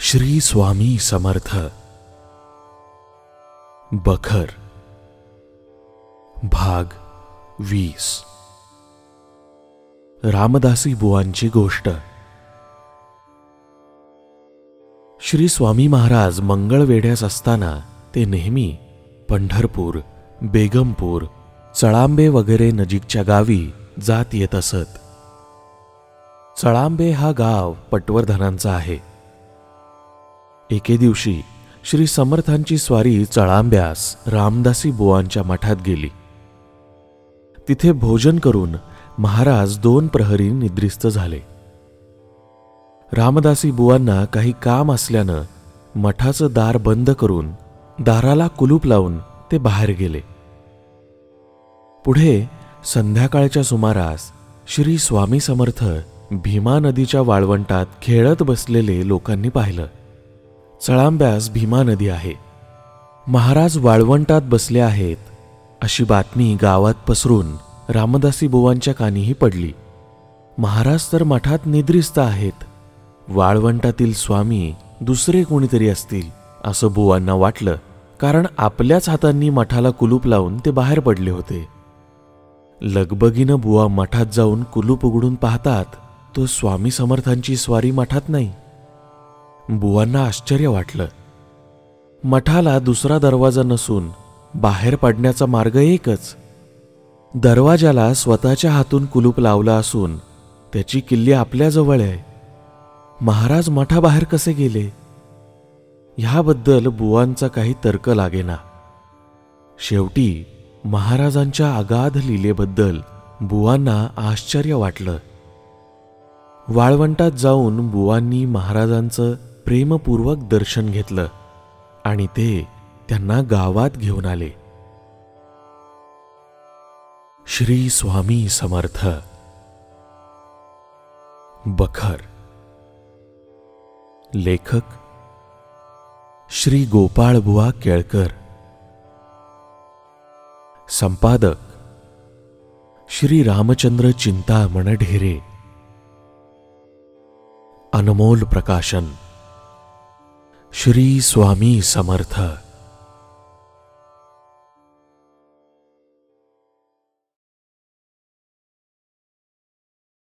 श्री स्वामी समर्थ। बखर भाग 20। रामदासी बुवांची गोष्ट। श्री स्वामी महाराज मंगळवेढ्यास असताना ते नेहमी पंढरपूर, बेगमपूर, चळांबे वगैरे नजीकच्या गावी जात येत असत। चळांबे हा गाव पटवर्धनांचा आहे। एके दिवशी श्री समर्थांची स्वारी चळांब्यास रामदासी बुवांच्या मठात गेली। तिथे भोजन करून महाराज 2 प्रहरी निद्रिस्त झाले। रामदासी बुवांना काही काम असल्यानं मठाचं दार बंद करून दाराला कुलूप लावून ते बाहेर गेले। पुढे संध्याकाळच्या सुमारास श्री स्वामी समर्थ भीमा नदीच्या वाळवंटात खेळत बसलेले लोकांनी पाहिलं। चळांब्यास भीमा नदी आहे। महाराज वाळवंटात बसले आहेत अशी बातमी गावात पसरून रामदासी बुवांच्या कानीही पडली। महाराज तर मठात निद्रिस्त आहेत, वाळवंटातील स्वामी दुसरे कोणीतरी असतील असं बुवांना वाटलं, कारण आपल्याच हातांनी मठाला कुलूप लावून ते बाहेर पडले होते। लगबगीनं बुवा मठात जाऊन कुलूप उघडून पाहतात, तो स्वामी समर्थांची स्वारी मठात नाही। बुवांना आश्चर्य वाटलं। मठाला दुसरा दरवाजा नसून बाहेर पडण्याचा मार्ग एकच। दरवाजाला स्वतःच्या हातून कुलूप लावला असून त्याची किल्ली आपल्याजवळ आहे। महाराज मठाबाहेर कसे गेले? ह्याबद्दल बुवांचा काही तर्क लागेना। शेवटी महाराजांच्या अगाध लीलेबद्दल बुवांना आश्चर्य वाटलं। वाळवंटात जाऊन बुवांनी महाराजांचं प्रेमपूर्वक दर्शन घेतलं आणि ते त्यांना गावात घेऊन आले। श्री स्वामी समर्थ। बखर। लेखक श्री गोपाळ बुवा केळकर। संपादक श्री रामचंद्र चिंतामण ढेरे। अनमोल प्रकाशन श्री स्वामी समर्थ।